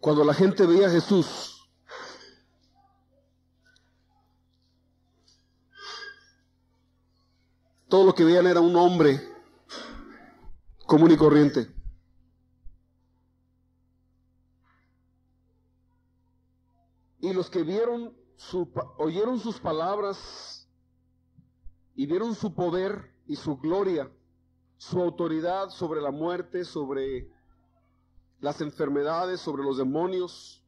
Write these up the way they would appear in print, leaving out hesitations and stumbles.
Cuando la gente veía a Jesús, todo lo que veían era un hombre común y corriente. Y los que oyeron sus palabras y vieron su poder y su gloria, su autoridad sobre la muerte, sobre las enfermedades, sobre los demonios.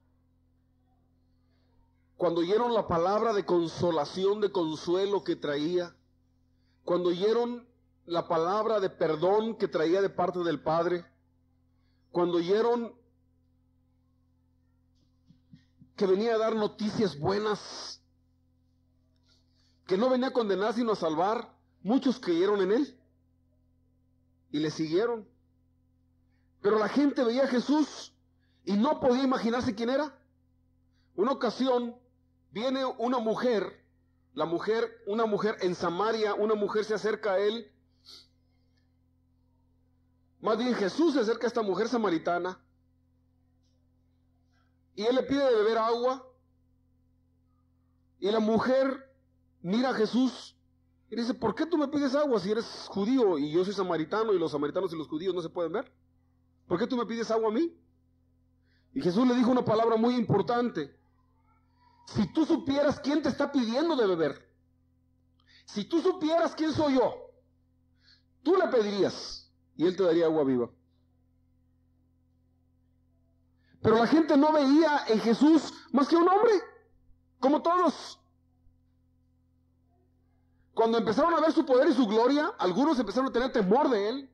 Cuando oyeron la palabra de consolación, de consuelo que traía, cuando oyeron la palabra de perdón que traía de parte del Padre, cuando oyeron que venía a dar noticias buenas, que no venía a condenar sino a salvar, muchos creyeron en Él y le siguieron. Pero la gente veía a Jesús y no podía imaginarse quién era. Una ocasión viene una mujer en Samaria, una mujer se acerca a Él. Más bien Jesús se acerca a esta mujer samaritana y Él le pide de beber agua. Y la mujer mira a Jesús y dice: ¿por qué tú me pides agua si eres judío y yo soy samaritano y los samaritanos y los judíos no se pueden ver? ¿Por qué tú me pides agua a mí? Y Jesús le dijo una palabra muy importante. Si tú supieras quién te está pidiendo de beber, si tú supieras quién soy yo, tú le pedirías y Él te daría agua viva. Pero la gente no veía en Jesús más que un hombre, como todos. Cuando empezaron a ver su poder y su gloria, algunos empezaron a tener temor de Él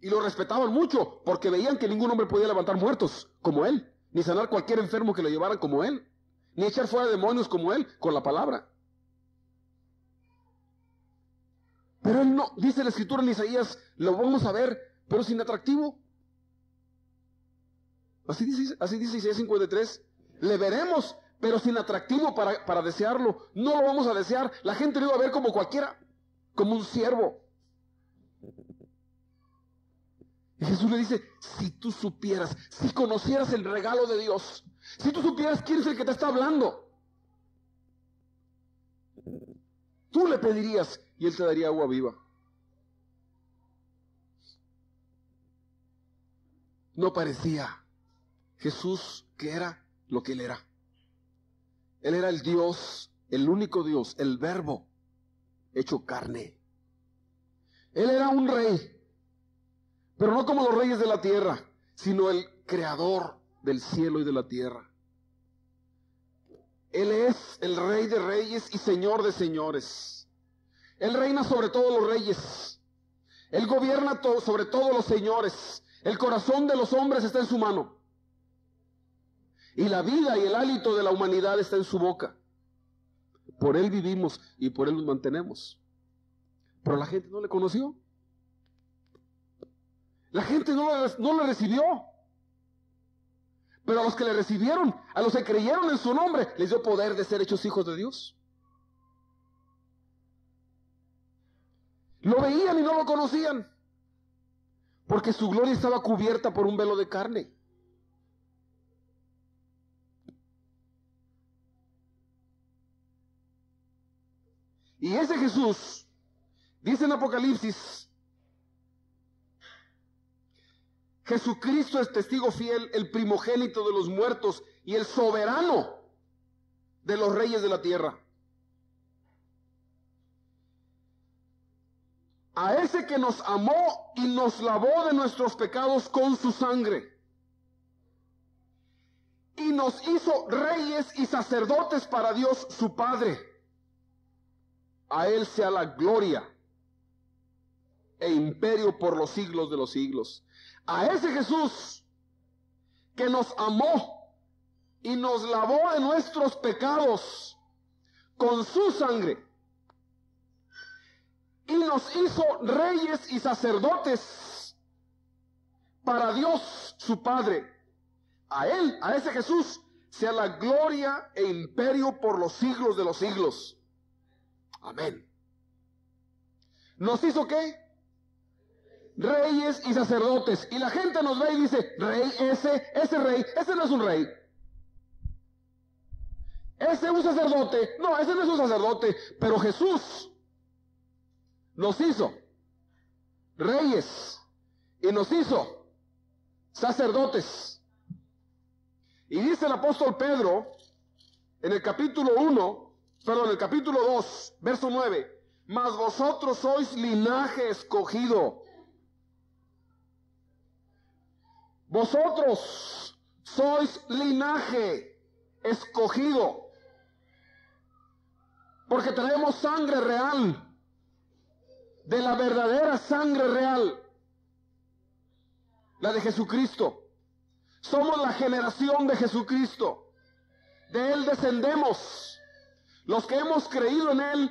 y lo respetaban mucho, porque veían que ningún hombre podía levantar muertos como Él, ni sanar cualquier enfermo que lo llevaran como Él, ni echar fuera demonios como Él, con la palabra. Pero Él no, dice la Escritura en Isaías, lo vamos a ver, pero sin atractivo. Así dice Isaías 53, le veremos, pero sin atractivo para desearlo. No lo vamos a desear. La gente lo iba a ver como cualquiera, como un siervo. Y Jesús le dice: si tú supieras, si conocieras el regalo de Dios, si tú supieras quién es el que te está hablando, tú le pedirías y Él te daría agua viva. No parecía Jesús que era lo que Él era. Él era el Dios, el único Dios, el Verbo hecho carne. Él era un rey, pero no como los reyes de la tierra, sino el creador del cielo y de la tierra. Él es el Rey de reyes y Señor de señores. Él reina sobre todos los reyes. Él gobierna sobre todos los señores. El corazón de los hombres está en su mano. Y la vida y el hálito de la humanidad está en su boca. Por Él vivimos y por Él nos mantenemos. Pero la gente no le conoció. La gente no le recibió. Pero a los que le recibieron, a los que creyeron en su nombre, les dio poder de ser hechos hijos de Dios. Lo veían y no lo conocían, porque su gloria estaba cubierta por un velo de carne. Y ese Jesús, dice en Apocalipsis, Jesucristo es testigo fiel, el primogénito de los muertos y el soberano de los reyes de la tierra. A ese que nos amó y nos lavó de nuestros pecados con su sangre, y nos hizo reyes y sacerdotes para Dios su Padre. A Él sea la gloria e imperio por los siglos de los siglos. A ese Jesús que nos amó y nos lavó de nuestros pecados con su sangre y nos hizo reyes y sacerdotes para Dios su Padre. A Él, a ese Jesús, sea la gloria e imperio por los siglos de los siglos. Amén. ¿Nos hizo qué? reyes y sacerdotes. Y la gente nos ve y dice, rey, ese rey, ese no es un rey. Ese es un sacerdote. No, ese no es un sacerdote. Pero Jesús nos hizo reyes y nos hizo sacerdotes. Y dice el apóstol Pedro en el capítulo 2, verso 9, mas vosotros sois linaje escogido. Vosotros sois linaje escogido. Porque traemos sangre real, de la verdadera sangre real, la de Jesucristo. Somos la generación de Jesucristo. De Él descendemos. Los que hemos creído en Él,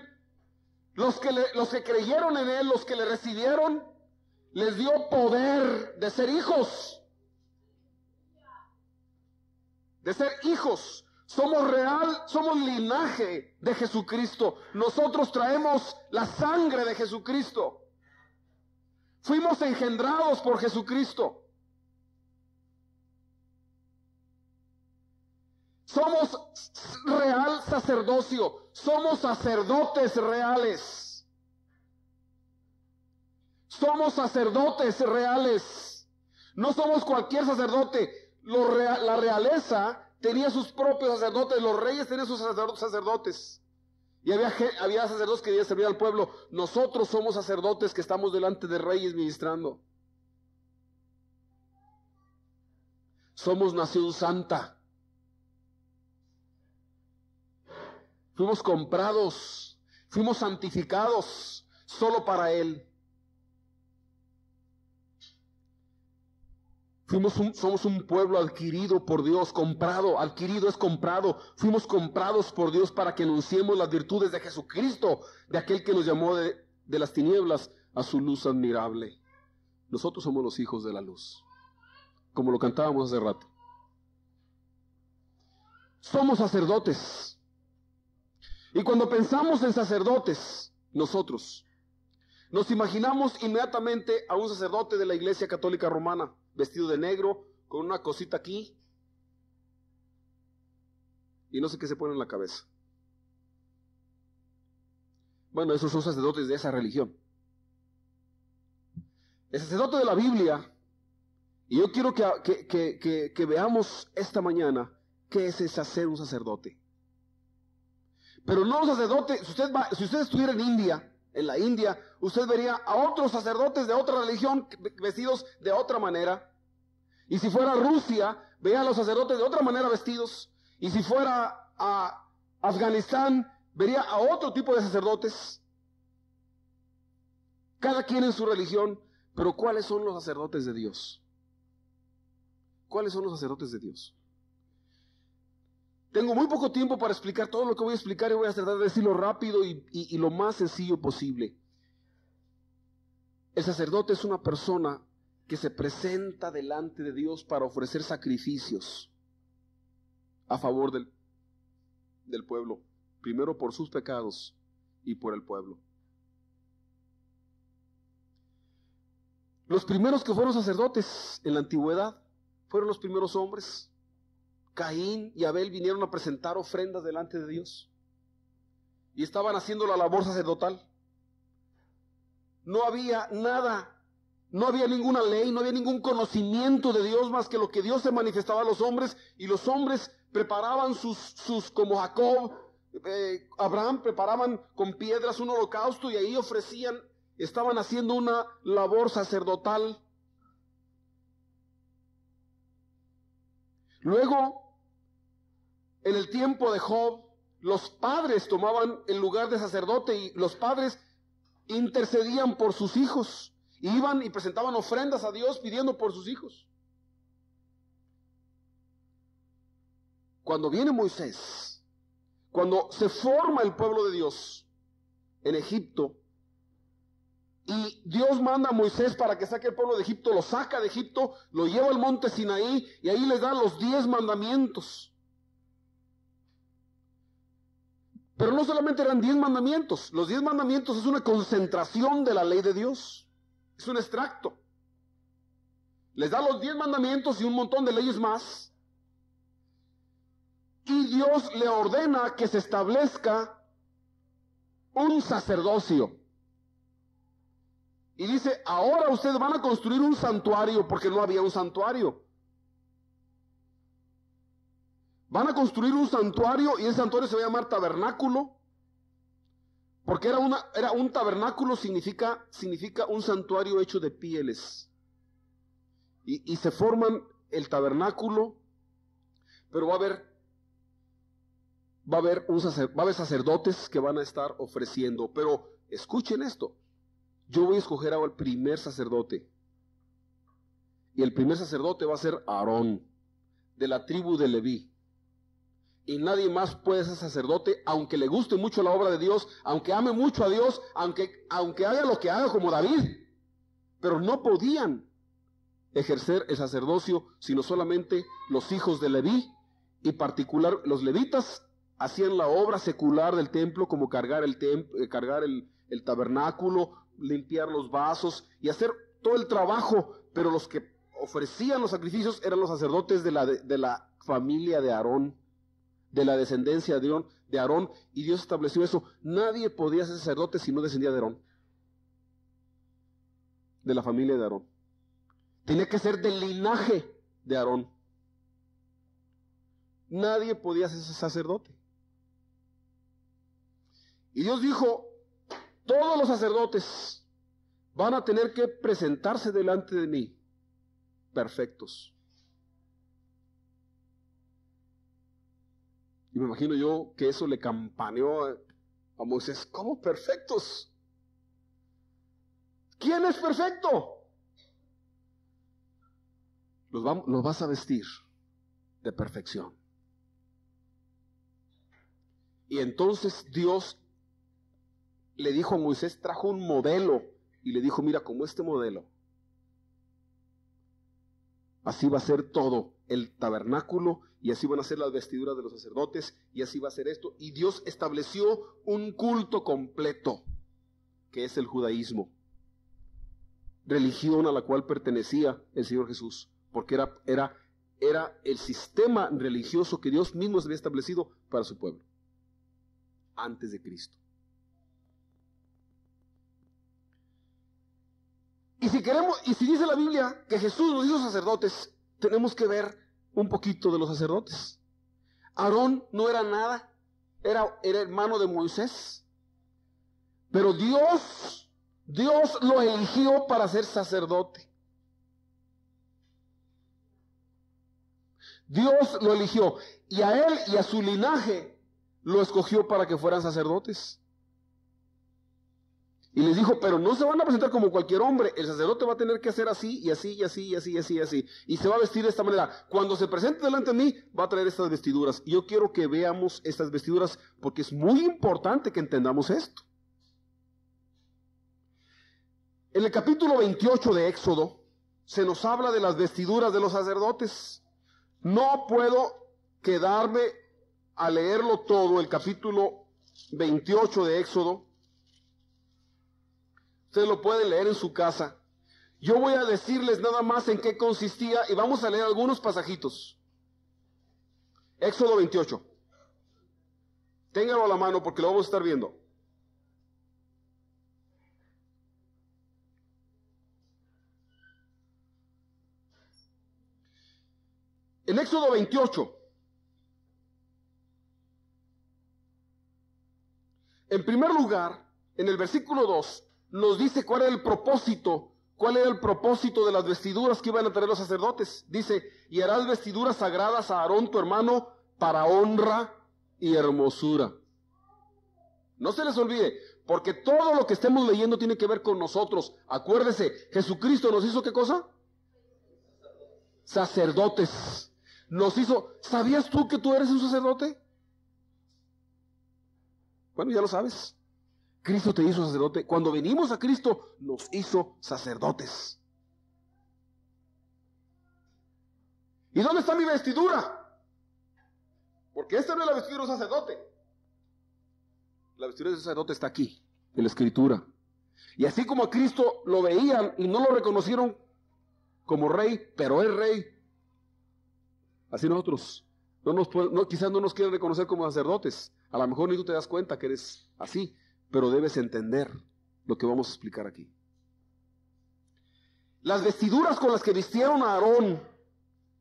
los que creyeron en Él, los que le recibieron, les dio poder de ser hijos. De ser hijos. Somos real, somos linaje de Jesucristo. Nosotros traemos la sangre de Jesucristo. Fuimos engendrados por Jesucristo. Somos real sacerdocio. Somos sacerdotes reales. Somos sacerdotes reales. No somos cualquier sacerdote. La realeza tenía sus propios sacerdotes, los reyes tenían sus sacerdotes. Y había sacerdotes que debían servir al pueblo. Nosotros somos sacerdotes que estamos delante de reyes ministrando. Somos nación santa. Fuimos comprados, fuimos santificados solo para Él. Somos un pueblo adquirido por Dios, comprado, adquirido es comprado. Fuimos comprados por Dios para que anunciemos las virtudes de Jesucristo, de aquel que nos llamó de las tinieblas a su luz admirable. Nosotros somos los hijos de la luz, como lo cantábamos hace rato. Somos sacerdotes. Y cuando pensamos en sacerdotes, nosotros nos imaginamos inmediatamente a un sacerdote de la Iglesia Católica Romana, vestido de negro, con una cosita aquí, y no sé qué se pone en la cabeza. Bueno, esos son sacerdotes de esa religión. El sacerdote de la Biblia, y yo quiero que veamos esta mañana qué es ser un sacerdote. Pero no un sacerdote, si usted estuviera en la India, usted vería a otros sacerdotes de otra religión vestidos de otra manera. Y si fuera a Rusia, vería a los sacerdotes de otra manera vestidos. Y si fuera a Afganistán, vería a otro tipo de sacerdotes. Cada quien en su religión. Pero ¿cuáles son los sacerdotes de Dios? ¿Cuáles son los sacerdotes de Dios? Tengo muy poco tiempo para explicar todo lo que voy a explicar y voy a tratar de decirlo rápido y lo más sencillo posible. El sacerdote es una persona que se presenta delante de Dios para ofrecer sacrificios a favor del pueblo, primero por sus pecados y por el pueblo. Los primeros que fueron sacerdotes en la antigüedad fueron los primeros hombres. Caín y Abel vinieron a presentar ofrendas delante de Dios y estaban haciendo la labor sacerdotal. No había nada, no había ninguna ley, no había ningún conocimiento de Dios más que lo que Dios se manifestaba a los hombres, y los hombres preparaban sus como Jacob, Abraham, preparaban con piedras un holocausto y ahí ofrecían, estaban haciendo una labor sacerdotal. Luego, en el tiempo de Job, los padres tomaban el lugar de sacerdote y los padres intercedían por sus hijos. Iban y presentaban ofrendas a Dios pidiendo por sus hijos. Cuando viene Moisés, cuando se forma el pueblo de Dios en Egipto, y Dios manda a Moisés para que saque el pueblo de Egipto, lo saca de Egipto, lo lleva al monte Sinaí y ahí les da los 10 mandamientos. Pero no solamente eran 10 mandamientos, los 10 mandamientos es una concentración de la ley de Dios. Es un extracto. Les da los 10 mandamientos y un montón de leyes más. Y Dios le ordena que se establezca un sacerdocio. Y dice, ahora ustedes van a construir un santuario, porque no había un santuario. Van a construir un santuario y ese santuario se va a llamar tabernáculo. Porque era un tabernáculo, significa un santuario hecho de pieles. Y se forman el tabernáculo, pero va a haber sacerdotes que van a estar ofreciendo. Pero escuchen esto, yo voy a escoger ahora el primer sacerdote. Y el primer sacerdote va a ser Aarón, de la tribu de Leví. Y nadie más puede ser sacerdote, aunque le guste mucho la obra de Dios, aunque ame mucho a Dios, aunque haga lo que haga como David. Pero no podían ejercer el sacerdocio, sino solamente los hijos de Leví, y particular los levitas hacían la obra secular del templo, como cargar el tabernáculo, limpiar los vasos y hacer todo el trabajo, pero los que ofrecían los sacrificios eran los sacerdotes de la familia de Aarón, de la descendencia de Aarón, y Dios estableció eso. Nadie podía ser sacerdote si no descendía de Aarón, de la familia de Aarón. Tenía que ser del linaje de Aarón. Nadie podía ser sacerdote. Y Dios dijo, todos los sacerdotes van a tener que presentarse delante de mí perfectos. Y me imagino yo que eso le campaneó a Moisés. ¿Cómo perfectos? ¿Quién es perfecto? Los vas a vestir de perfección. Y entonces Dios le dijo a Moisés, trajo un modelo y le dijo, mira, como este modelo, así va a ser todo el tabernáculo y así van a ser las vestiduras de los sacerdotes y así va a ser esto. Y Dios estableció un culto completo, que es el judaísmo, religión a la cual pertenecía el Señor Jesús, porque era el sistema religioso que Dios mismo había establecido para su pueblo, antes de Cristo. Y si dice la Biblia que Jesús nos hizo sacerdotes, tenemos que ver un poquito de los sacerdotes. Aarón no era nada, era hermano de Moisés, pero Dios lo eligió para ser sacerdote. Dios lo eligió, y a él y a su linaje lo escogió para que fueran sacerdotes. Y les dijo, pero no se van a presentar como cualquier hombre, el sacerdote va a tener que hacer así, y así, y así, y así, y así, y así, y se va a vestir de esta manera. Cuando se presente delante de mí, va a traer estas vestiduras. Y yo quiero que veamos estas vestiduras, porque es muy importante que entendamos esto. En el capítulo 28 de Éxodo, se nos habla de las vestiduras de los sacerdotes. No puedo quedarme a leerlo todo, el capítulo 28 de Éxodo. Ustedes lo pueden leer en su casa. Yo voy a decirles nada más en qué consistía y vamos a leer algunos pasajitos. Éxodo 28. Ténganlo a la mano porque lo vamos a estar viendo. En Éxodo 28, en primer lugar, en el versículo 2, nos dice cuál era el propósito de las vestiduras que iban a traer los sacerdotes. Dice, y harás vestiduras sagradas a Aarón tu hermano para honra y hermosura. No se les olvide, porque todo lo que estemos leyendo tiene que ver con nosotros. Acuérdese, Jesucristo nos hizo ¿qué cosa? Sacerdotes. Nos hizo, ¿sabías tú que tú eres un sacerdote? Bueno, ya lo sabes. Cristo te hizo sacerdote. Cuando venimos a Cristo, nos hizo sacerdotes. ¿Y dónde está mi vestidura? Porque esta no es la vestidura de un sacerdote. La vestidura de un sacerdote está aquí, en la Escritura. Y así como a Cristo lo veían y no lo reconocieron como rey, pero es rey, así nosotros quizás no nos quieren reconocer como sacerdotes. A lo mejor ni tú te das cuenta que eres así, pero debes entender lo que vamos a explicar aquí. Las vestiduras con las que vistieron a Aarón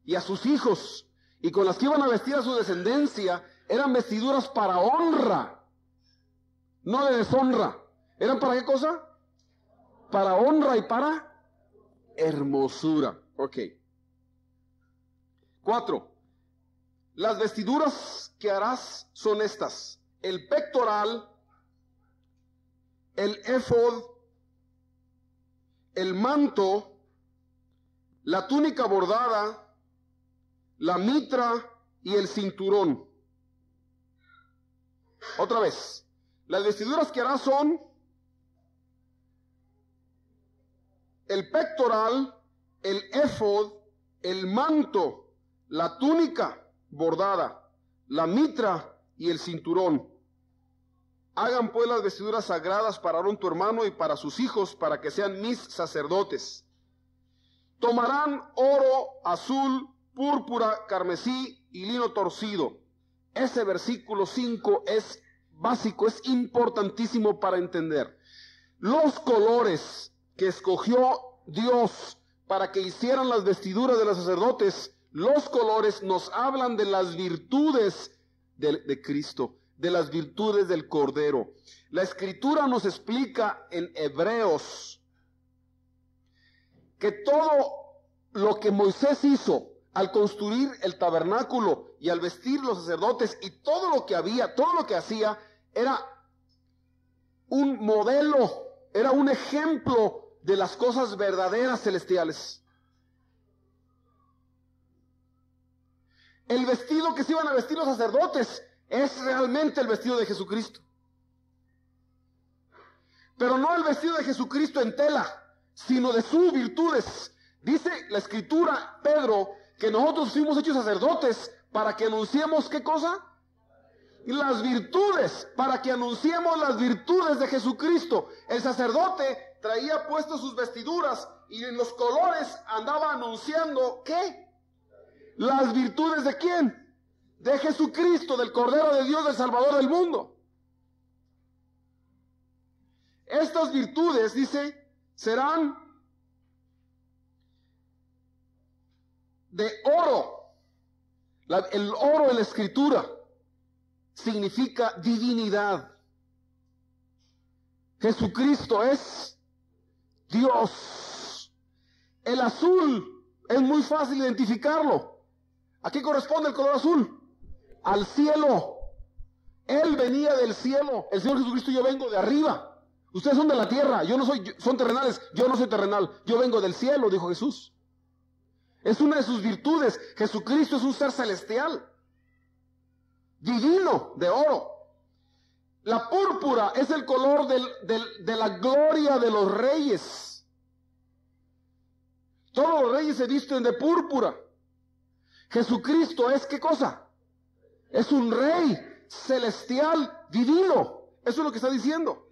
y a sus hijos y con las que iban a vestir a su descendencia eran vestiduras para honra, no de deshonra. ¿Eran para qué cosa? Para honra y para hermosura. Ok. 4. Las vestiduras que harás son estas: el pectoral, el éfod, el manto, la túnica bordada, la mitra y el cinturón. Otra vez, las vestiduras que harás son el pectoral, el éfod, el manto, la túnica bordada, la mitra y el cinturón. Hagan pues las vestiduras sagradas para Aarón tu hermano y para sus hijos, para que sean mis sacerdotes. Tomarán oro, azul, púrpura, carmesí y lino torcido. Ese versículo 5 es básico, es importantísimo para entender. Los colores que escogió Dios para que hicieran las vestiduras de los sacerdotes, los colores nos hablan de las virtudes de Cristo, de las virtudes del Cordero. La Escritura nos explica en Hebreos que todo lo que Moisés hizo al construir el tabernáculo y al vestir los sacerdotes y todo lo que había, todo lo que hacía, era un modelo, era un ejemplo de las cosas verdaderas celestiales. El vestido que se iban a vestir los sacerdotes es realmente el vestido de Jesucristo. Pero no el vestido de Jesucristo en tela, sino de sus virtudes. Dice la Escritura, Pedro, que nosotros fuimos hechos sacerdotes para que anunciemos ¿qué cosa? Las virtudes, para que anunciemos las virtudes de Jesucristo. El sacerdote traía puestas sus vestiduras y en los colores andaba anunciando ¿qué? Las virtudes ¿de quién? De Jesucristo, del Cordero de Dios, del Salvador del mundo. Estas virtudes, dice, serán de oro. El oro en la Escritura significa divinidad. Jesucristo es Dios. El azul es muy fácil identificarlo. ¿A qué corresponde el color azul? Al cielo. Él venía del cielo. El Señor Jesucristo, yo vengo de arriba. Ustedes son de la tierra, son terrenales, yo no soy terrenal, yo vengo del cielo, dijo Jesús. Es una de sus virtudes. Jesucristo es un ser celestial, divino, de oro. La púrpura es el color de la gloria de los reyes. Todos los reyes se visten de púrpura. Jesucristo es ¿qué cosa? Es un rey celestial, divino. Eso es lo que está diciendo.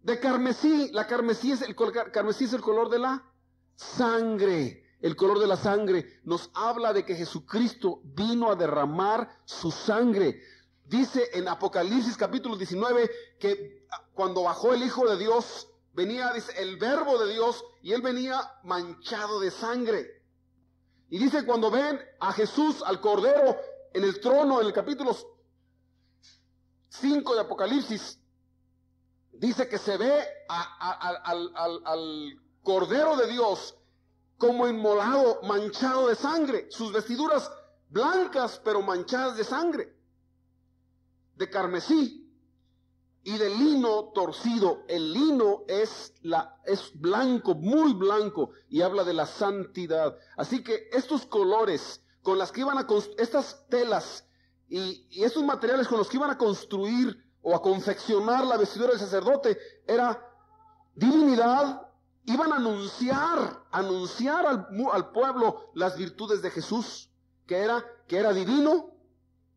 De carmesí, carmesí es el color de la sangre. El color de la sangre nos habla de que Jesucristo vino a derramar su sangre. Dice en Apocalipsis capítulo 19 que cuando bajó el Hijo de Dios, venía, dice, el Verbo de Dios, y Él venía manchado de sangre. Y dice, cuando ven a Jesús, al Cordero, en el trono, en el capítulo 5 de Apocalipsis, dice que se ve al Cordero de Dios como inmolado, manchado de sangre. Sus vestiduras blancas, pero manchadas de sangre, de carmesí y de lino torcido. El lino es blanco, muy blanco, y habla de la santidad. Así que estos colores con las que iban a estas telas y estos materiales con los que iban a construir o a confeccionar la vestidura del sacerdote era divinidad. Iban a anunciar al pueblo las virtudes de Jesús, que era divino,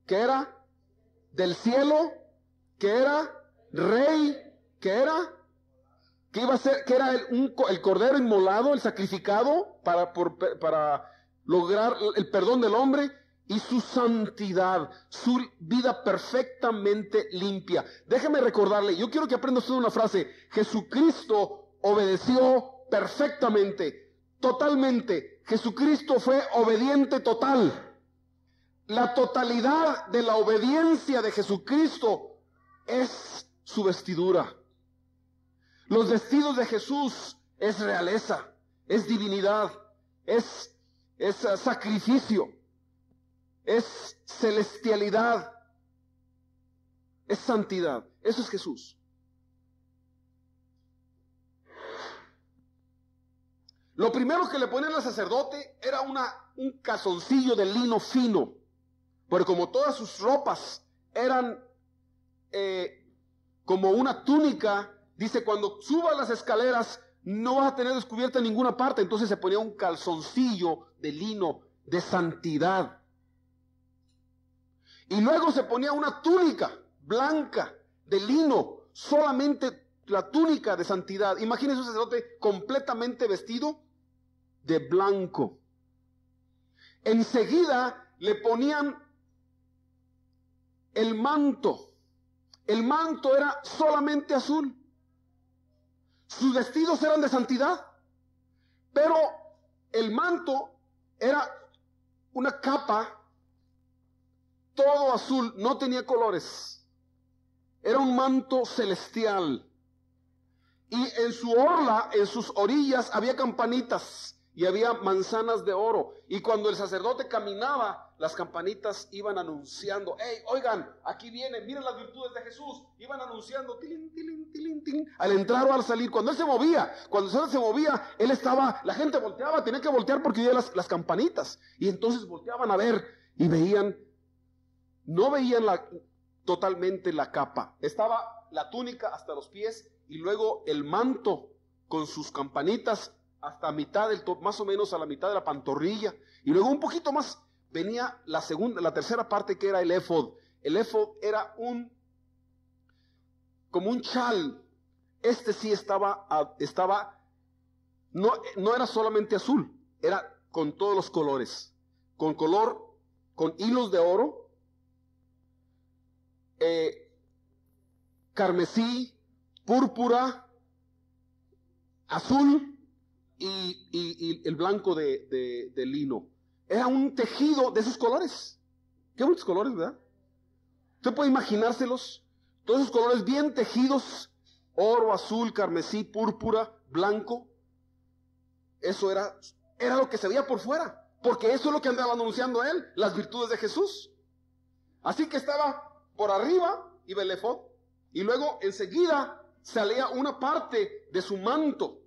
que era del cielo, que era rey, que iba a ser, que era el cordero inmolado, el sacrificado para lograr el perdón del hombre, y su santidad, su vida perfectamente limpia. Déjeme recordarle, yo quiero que aprenda usted una frase: Jesucristo obedeció perfectamente, totalmente. Jesucristo fue obediente total. La totalidad de la obediencia de Jesucristo es su vestidura. Los vestidos de Jesús es realeza, es divinidad, es sacrificio, es celestialidad, es santidad. Eso es Jesús. Lo primero que le ponían al sacerdote era un calzoncillo de lino fino, porque como todas sus ropas eran como una túnica, dice, cuando subas las escaleras no vas a tener descubierta ninguna parte. Entonces se ponía un calzoncillo de lino de santidad. Y luego se ponía una túnica blanca de lino, solamente la túnica de santidad. Imagínense un sacerdote completamente vestido de blanco. Enseguida le ponían el manto. El manto era solamente azul. Sus vestidos eran de santidad, pero el manto era una capa todo azul, no tenía colores. Era un manto celestial. Y en su orla, en sus orillas, había campanitas y había manzanas de oro. Y cuando el sacerdote caminaba, las campanitas iban anunciando: hey, oigan, aquí vienen, miren las virtudes de Jesús. Iban anunciando, tilín, tilín, tilín, tilín, al entrar o al salir. Cuando él se movía, él estaba, la gente volteaba, tenía que voltear porque oía las campanitas. Y entonces volteaban a ver y veían, no veían totalmente la capa. Estaba la túnica hasta los pies y luego el manto con sus campanitas hasta mitad más o menos a la mitad de la pantorrilla. Y luego un poquito más venía la tercera parte, que era el éfod. El éfod era como un chal. Este sí no era solamente azul, era con todos los colores, con hilos de oro, carmesí, púrpura, azul y el blanco de lino. Era un tejido de esos colores. Qué bonitos colores, ¿verdad? Usted puede imaginárselos, todos esos colores bien tejidos: oro, azul, carmesí, púrpura, blanco. Eso era lo que se veía por fuera, porque eso es lo que andaba anunciando él, las virtudes de Jesús. Así que estaba por arriba, iba el éfod, y luego enseguida salía una parte de su manto,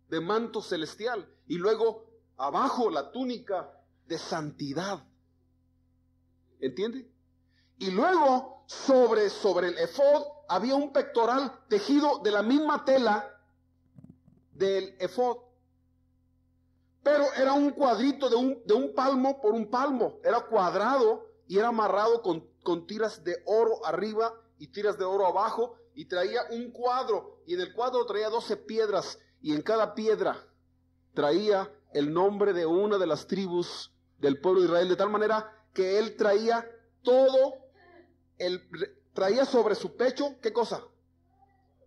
de manto celestial, y luego abajo la túnica de santidad. ¿Entiende? Y luego sobre el éfod había un pectoral tejido de la misma tela del éfod, pero era un cuadrito de un palmo por un palmo, era cuadrado y era amarrado con tiras de oro arriba y tiras de oro abajo, y traía un cuadro, y en el cuadro traía 12 piedras, y en cada piedra traía el nombre de una de las tribus del pueblo de Israel, de tal manera que él traía traía sobre su pecho, ¿qué cosa?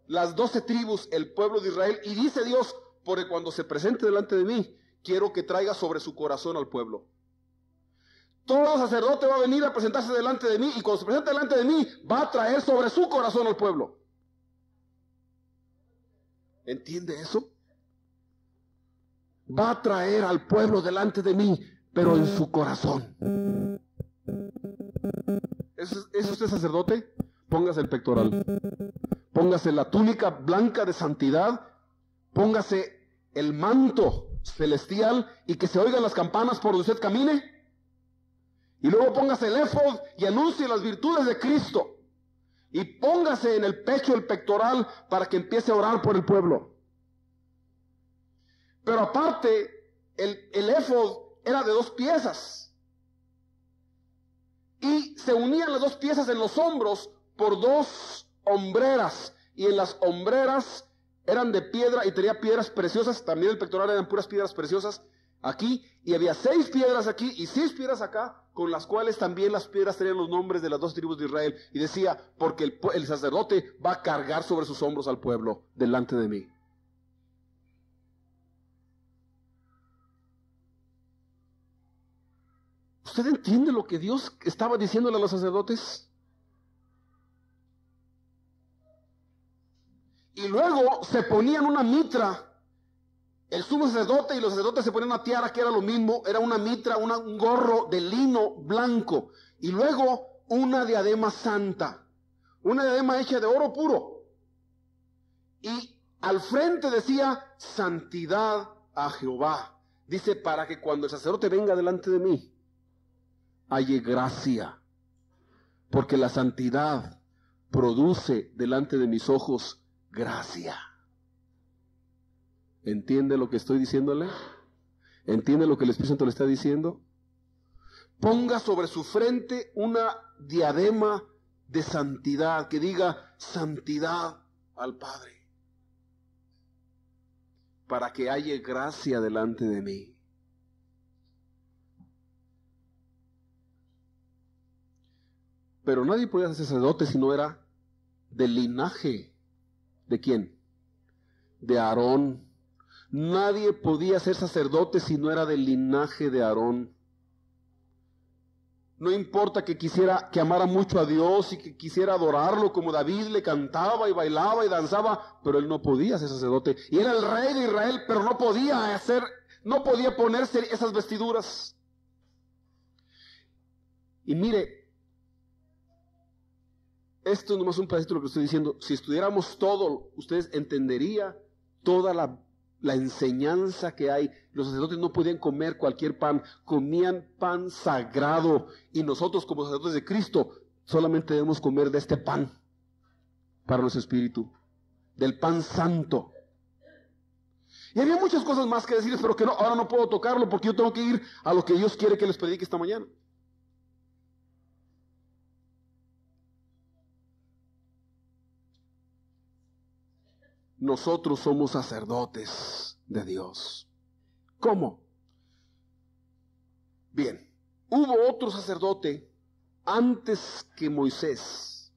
Las 12 tribus, el pueblo de Israel. Y dice Dios: porque cuando se presente delante de mí, quiero que traiga sobre su corazón al pueblo. Todo sacerdote va a venir a presentarse delante de mí, y cuando se presente delante de mí, va a traer sobre su corazón al pueblo. ¿Entiende eso? Va a traer al pueblo delante de mí, pero en su corazón. ¿Es usted sacerdote? Póngase el pectoral, póngase la túnica blanca de santidad, póngase el manto celestial y que se oigan las campanas por donde usted camine, y luego póngase el éfod y anuncie las virtudes de Cristo, y póngase en el pecho el pectoral para que empiece a orar por el pueblo. Pero aparte, el éfod era de 2 piezas, y se unían las 2 piezas en los hombros por 2 hombreras, y en las hombreras eran de piedra y tenía piedras preciosas, también el pectoral eran puras piedras preciosas aquí, y había 6 piedras aquí y 6 piedras acá, con las cuales también las piedras tenían los nombres de las 2 tribus de Israel, y decía, porque el sacerdote va a cargar sobre sus hombros al pueblo delante de mí. ¿Usted entiende lo que Dios estaba diciéndole a los sacerdotes? Y luego se ponían una mitra. El sumo sacerdote y los sacerdotes se ponían una tiara que era lo mismo. Era una mitra, un gorro de lino blanco. Y luego una diadema santa. Una diadema hecha de oro puro. Y al frente decía, santidad a Jehová. Dice, para que cuando el sacerdote venga delante de mí, halle gracia. Porque la santidad produce delante de mis ojos gracia. ¿Entiende lo que estoy diciéndole? ¿Entiende lo que el Espíritu Santo le está diciendo? Ponga sobre su frente una diadema de santidad, que diga santidad al Padre, para que haya gracia delante de mí. Pero nadie podía ser sacerdote si no era del linaje. ¿De quién? De Aarón. Nadie podía ser sacerdote si no era del linaje de Aarón. No importa que amara mucho a Dios y que quisiera adorarlo como David le cantaba y bailaba y danzaba, pero él no podía ser sacerdote. Y era el rey de Israel, pero no podía ponerse esas vestiduras. Y mire, esto es nomás un pedacito de lo que estoy diciendo. Si estudiáramos todo, ustedes entenderían toda la enseñanza que hay. Los sacerdotes no podían comer cualquier pan, comían pan sagrado. Y nosotros como sacerdotes de Cristo solamente debemos comer de este pan para nuestro espíritu, del pan santo. Y había muchas cosas más que decirles, pero que ahora no puedo tocarlo porque yo tengo que ir a lo que Dios quiere que les predique esta mañana. Nosotros somos sacerdotes de Dios. ¿Cómo? Bien, hubo otro sacerdote antes que Moisés,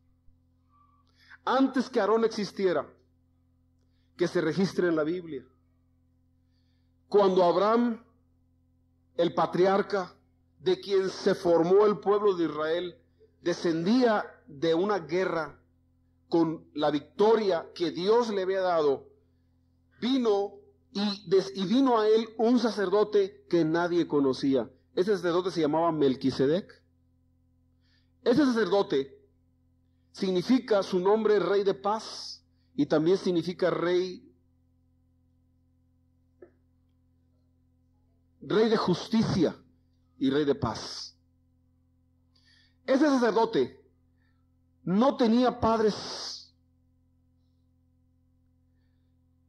antes que Aarón existiera, que se registre en la Biblia. Cuando Abraham, el patriarca, de quien se formó el pueblo de Israel, descendía de una guerra con la victoria que Dios le había dado, vino a él un sacerdote que nadie conocía. Ese sacerdote se llamaba Melquisedec. Ese sacerdote significa su nombre rey de paz y también significa rey de justicia y rey de paz. Ese sacerdote no tenía padres,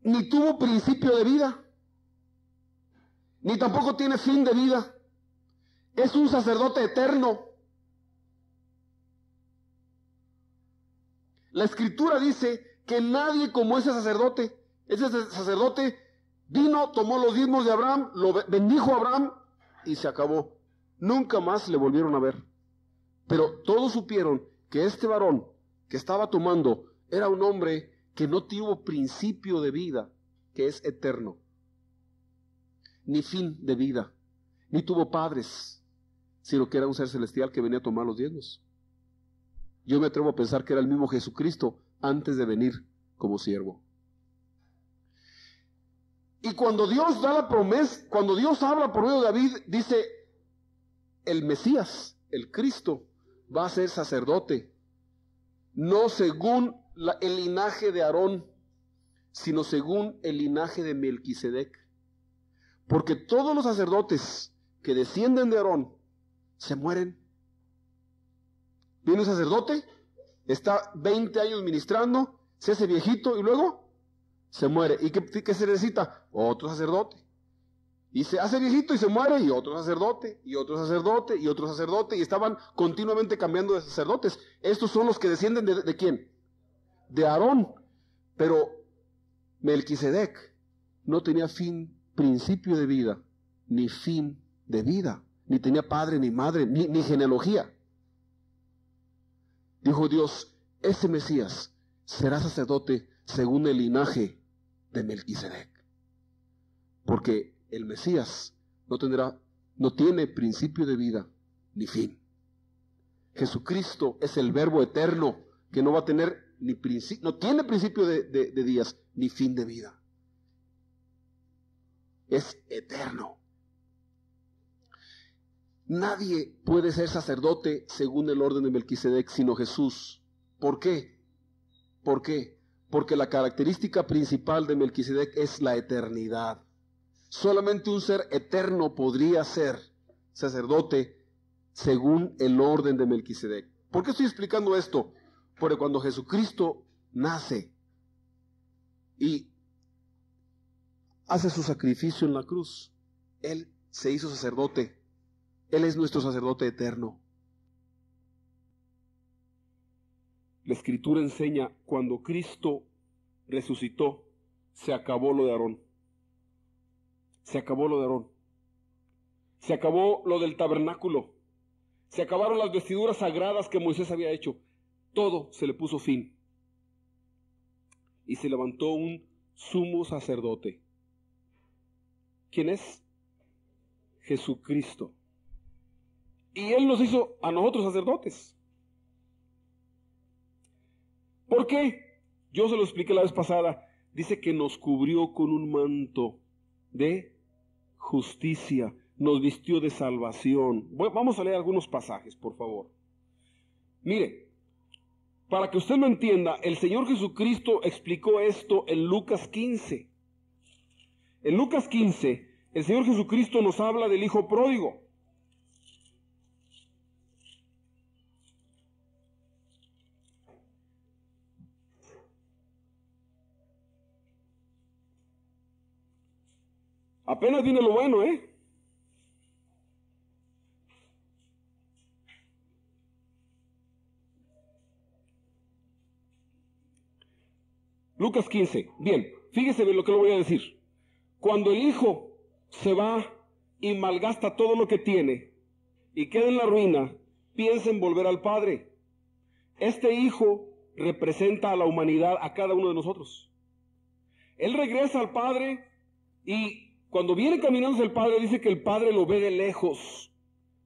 ni tuvo principio de vida, ni tampoco tiene fin de vida. Es un sacerdote eterno. La Escritura dice que nadie como ese sacerdote vino, tomó los diezmos de Abraham, lo bendijo a Abraham y se acabó. Nunca más le volvieron a ver. Pero todos supieron que este varón que estaba tomando era un hombre que no tuvo principio de vida, que es eterno, ni fin de vida, ni tuvo padres, sino que era un ser celestial que venía a tomar los diezmos. Yo me atrevo a pensar que era el mismo Jesucristo antes de venir como siervo. Y cuando Dios da la promesa, cuando Dios habla por medio de David, dice, el Mesías, el Cristo, va a ser sacerdote, no según el linaje de Aarón, sino según el linaje de Melquisedec. Porque todos los sacerdotes que descienden de Aarón se mueren. Viene un sacerdote, está 20 años ministrando, se hace viejito y luego se muere. ¿Y qué se necesita? Otro sacerdote. Y se hace viejito y se muere, y otro sacerdote, y otro sacerdote, y otro sacerdote, y estaban continuamente cambiando de sacerdotes. Estos son los que descienden ¿de quién? de Aarón, pero Melquisedec no tenía principio de vida, ni fin de vida, ni tenía padre, ni madre, ni genealogía. Dijo Dios, ese Mesías será sacerdote según el linaje de Melquisedec, porque el Mesías no tiene principio de vida ni fin. Jesucristo es el Verbo eterno que no va a tener no tiene principio de días ni fin de vida. Es eterno. Nadie puede ser sacerdote según el orden de Melquisedec sino Jesús. ¿Por qué? ¿Por qué? Porque la característica principal de Melquisedec es la eternidad. Solamente un ser eterno podría ser sacerdote según el orden de Melquisedec. ¿Por qué estoy explicando esto? Porque cuando Jesucristo nace y hace su sacrificio en la cruz, Él se hizo sacerdote. Él es nuestro sacerdote eterno. La Escritura enseña, cuando Cristo resucitó, se acabó lo de Aarón. Se acabó lo de Aarón. Se acabó lo del tabernáculo. Se acabaron las vestiduras sagradas que Moisés había hecho. Todo se le puso fin. Y se levantó un sumo sacerdote. ¿Quién es? Jesucristo. Y Él nos hizo a nosotros sacerdotes. ¿Por qué? Yo se lo expliqué la vez pasada. Dice que nos cubrió con un manto de justicia. Nos vistió de salvación. Vamos a leer algunos pasajes, por favor. Mire, para que usted lo entienda, el Señor Jesucristo explicó esto en Lucas 15. En Lucas 15, el Señor Jesucristo nos habla del Hijo pródigo. Apenas viene lo bueno, ¿eh? Lucas 15. Bien, fíjese de lo que le voy a decir. Cuando el hijo se va y malgasta todo lo que tiene y queda en la ruina, piensa en volver al padre. Este hijo representa a la humanidad, a cada uno de nosotros. Él regresa al padre y cuando viene caminando hacia el padre, dice que el padre lo ve de lejos,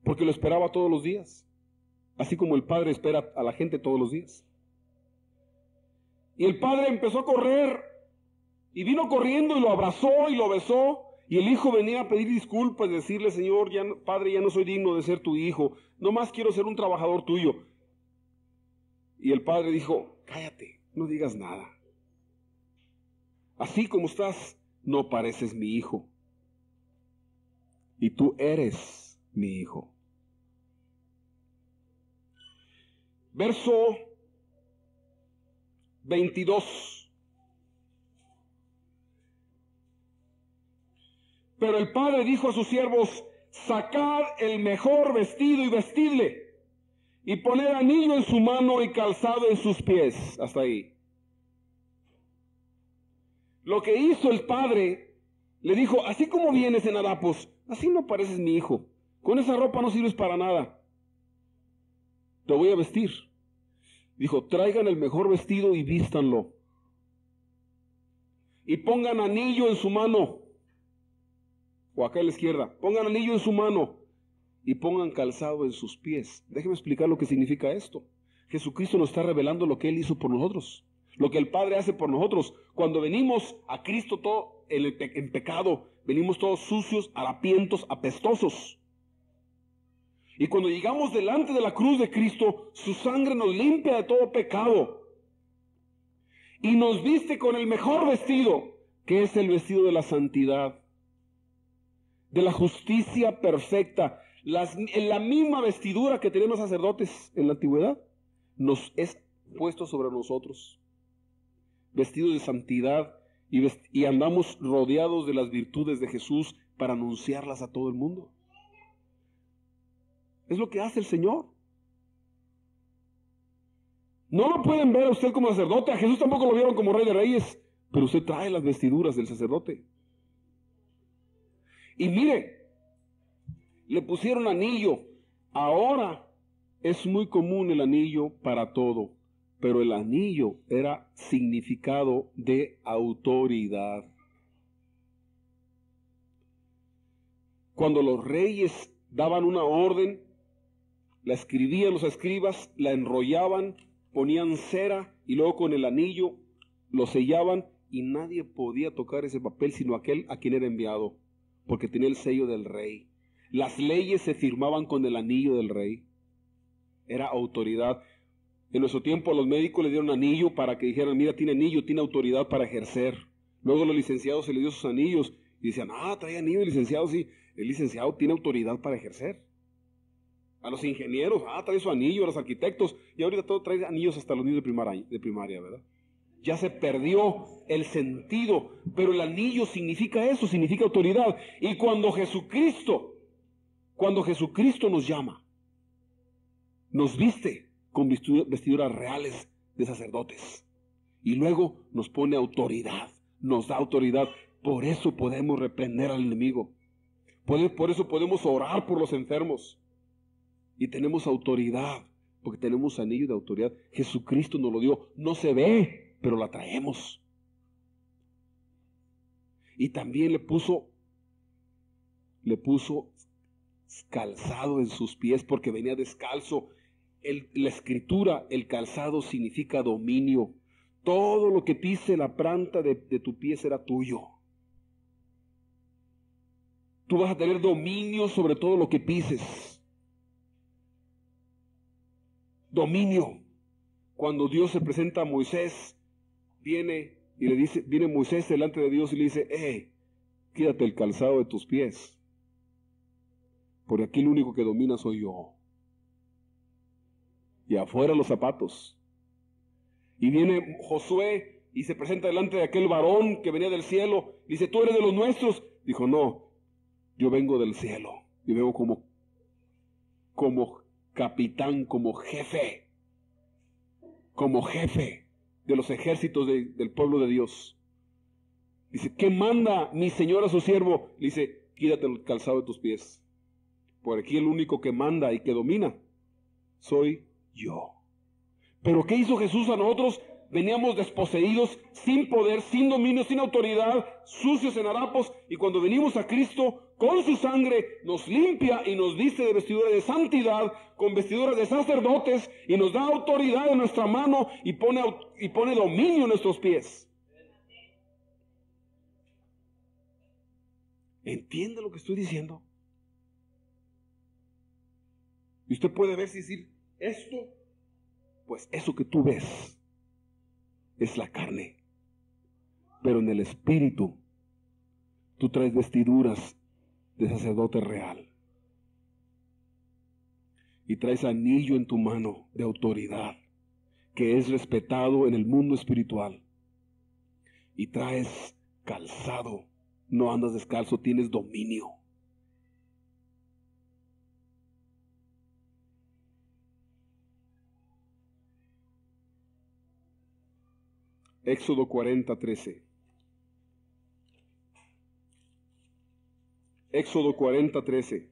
porque lo esperaba todos los días, así como el padre espera a la gente todos los días. Y el padre empezó a correr, y vino corriendo y lo abrazó y lo besó, y el hijo venía a pedir disculpas, decirle, Señor, padre, ya no soy digno de ser tu hijo, nomás quiero ser un trabajador tuyo. Y el padre dijo, cállate, no digas nada. Así como estás, no pareces mi hijo. Y tú eres mi hijo. Verso 22. Pero el padre dijo a sus siervos, sacad el mejor vestido y vestidle, y poned anillo en su mano y calzado en sus pies. Hasta ahí. Lo que hizo el padre, le dijo, así como vienes en harapos, así no pareces mi hijo. Con esa ropa no sirves para nada. Te voy a vestir. Dijo, traigan el mejor vestido y vístanlo. Y pongan anillo en su mano. O acá a la izquierda. Pongan anillo en su mano. Y pongan calzado en sus pies. Déjeme explicar lo que significa esto. Jesucristo nos está revelando lo que Él hizo por nosotros. Lo que el Padre hace por nosotros. Cuando venimos a Cristo todo en pecado, venimos todos sucios, harapientos, apestosos. Y cuando llegamos delante de la cruz de Cristo, su sangre nos limpia de todo pecado. Y nos viste con el mejor vestido, que es el vestido de la santidad, de la justicia perfecta. En la misma vestidura que tenemos sacerdotes en la antigüedad, nos es puesto sobre nosotros. Vestido de santidad y andamos rodeados de las virtudes de Jesús para anunciarlas a todo el mundo. Es lo que hace el Señor. No lo pueden ver a usted como sacerdote, a Jesús tampoco lo vieron como rey de reyes, pero usted trae las vestiduras del sacerdote. Y mire, le pusieron anillo. Ahora es muy común el anillo para todo, pero el anillo era significado de autoridad. Cuando los reyes daban una orden, la escribían los escribas, la enrollaban, ponían cera y luego con el anillo lo sellaban y nadie podía tocar ese papel sino aquel a quien era enviado, porque tenía el sello del rey. Las leyes se firmaban con el anillo del rey. Era autoridad. En nuestro tiempo a los médicos le dieron anillo para que dijeran, mira, tiene anillo, tiene autoridad para ejercer. Luego a los licenciados se les dio sus anillos y decían, trae anillo de licenciado, sí, el licenciado tiene autoridad para ejercer. A los ingenieros, trae su anillo, a los arquitectos, y ahorita todo trae anillos hasta los niños de primaria, ¿verdad? Ya se perdió el sentido, pero el anillo significa eso, significa autoridad. Y cuando Jesucristo nos llama, nos viste con vestiduras reales de sacerdotes, y luego nos pone autoridad, nos da autoridad. Por eso podemos reprender al enemigo, por eso podemos orar por los enfermos, y tenemos autoridad, porque tenemos anillo de autoridad. Jesucristo nos lo dio, no se ve, pero la traemos. Y también le puso calzado en sus pies, porque venía descalzo. La escritura, el calzado significa dominio. Todo lo que pise la planta de tu pie será tuyo. Tú vas a tener dominio sobre todo lo que pises. Dominio. Cuando Dios se presenta a Moisés, viene Moisés delante de Dios y le dice, quítate el calzado de tus pies, porque aquí el único que domina soy yo. Y afuera los zapatos. Y viene Josué y se presenta delante de aquel varón que venía del cielo. Dice, ¿tú eres de los nuestros? Dijo, no, yo vengo del cielo. Y vengo como capitán, como jefe de los ejércitos del pueblo de Dios. Dice, ¿qué manda mi señor a su siervo? Le dice, quítate el calzado de tus pies, por aquí el único que manda y que domina soy yo. Pero ¿qué hizo Jesús a nosotros? Veníamos desposeídos, sin poder, sin dominio, sin autoridad, sucios en harapos, y cuando venimos a Cristo, con su sangre nos limpia y nos viste de vestiduras de santidad, con vestiduras de sacerdotes, y nos da autoridad en nuestra mano y pone dominio en nuestros pies. ¿Entiende lo que estoy diciendo? Y usted puede ver si decir, esto, pues eso que tú ves es la carne, pero en el espíritu tú traes vestiduras de sacerdote real y traes anillo en tu mano de autoridad que es respetado en el mundo espiritual, y traes calzado, no andas descalzo, tienes dominio. Éxodo 40:13. Éxodo 40:13.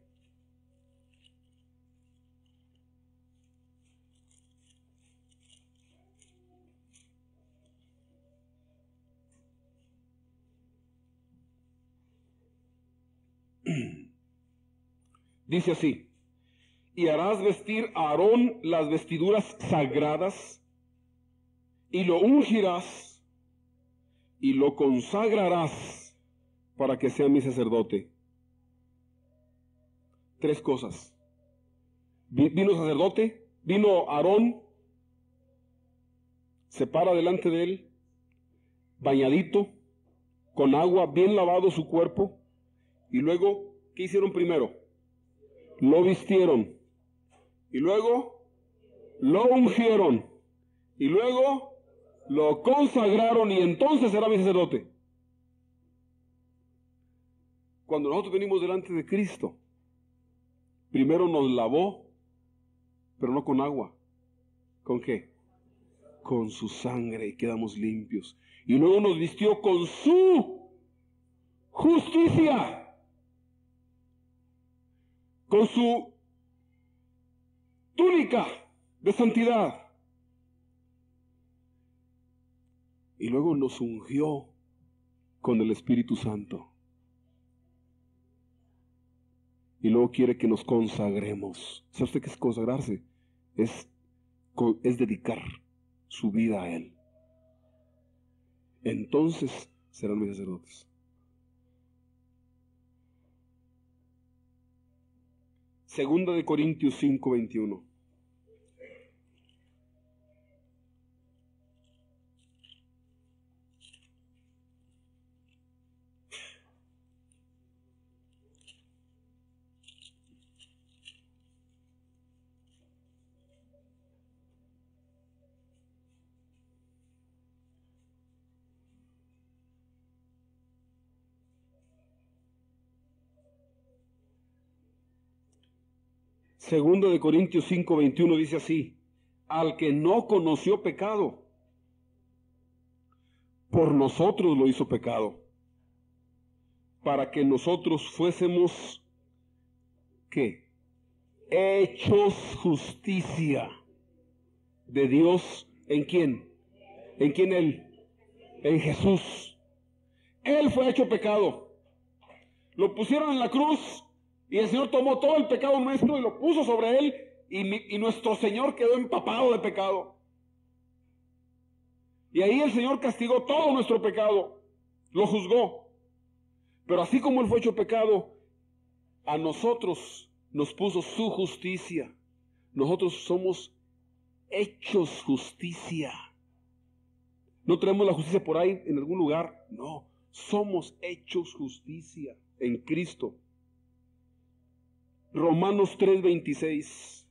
Dice así: y harás vestir a Aarón las vestiduras sagradas, y lo ungirás, y lo consagrarás para que sea mi sacerdote. Tres cosas. Vino sacerdote, vino Aarón, se para delante de él, bañadito, con agua, bien lavado su cuerpo, y luego, ¿qué hicieron primero? Lo vistieron, y luego lo ungieron, y luego lo consagraron, y entonces será mi sacerdote. Cuando nosotros venimos delante de Cristo, primero nos lavó, pero no con agua. ¿Con qué? con su sangre y quedamos limpios. Y luego nos vistió con su justicia, con su túnica de santidad. Y luego nos ungió con el Espíritu Santo. Y luego quiere que nos consagremos. ¿Sabe usted qué es consagrarse? Es dedicar su vida a Él. Entonces serán mis sacerdotes. Segunda de Corintios 5:21. Segunda de Corintios 5:21 dice así: al que no conoció pecado, por nosotros lo hizo pecado, para que nosotros fuésemos, ¿qué? Hechos justicia de Dios. ¿En quién? ¿En quién Él? En Jesús. Él fue hecho pecado. Lo pusieron en la cruz y el Señor tomó todo el pecado nuestro y lo puso sobre Él, y nuestro Señor quedó empapado de pecado. Y ahí el Señor castigó todo nuestro pecado, lo juzgó. Pero así como Él fue hecho pecado, a nosotros nos puso su justicia. Nosotros somos hechos justicia. No tenemos la justicia por ahí en algún lugar, no. Somos hechos justicia en Cristo. Romanos 3:26.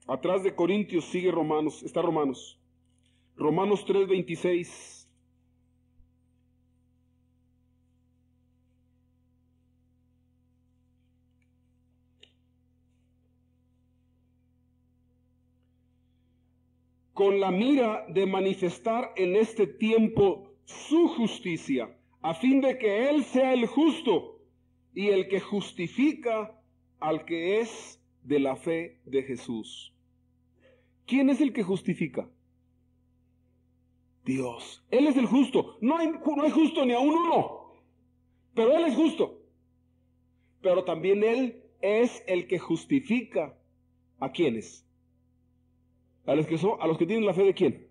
Atrás de Corintios sigue Romanos, está Romanos. Romanos 3:26. Con la mira de manifestar en este tiempo su justicia, a fin de que Él sea el justo y el que justifica al que es de la fe de Jesús. ¿Quién es el que justifica? Dios. Él es el justo. No hay justo ni a uno, pero Él es justo. Pero también Él es el que justifica. ¿A quiénes? A los que tienen la fe de quién?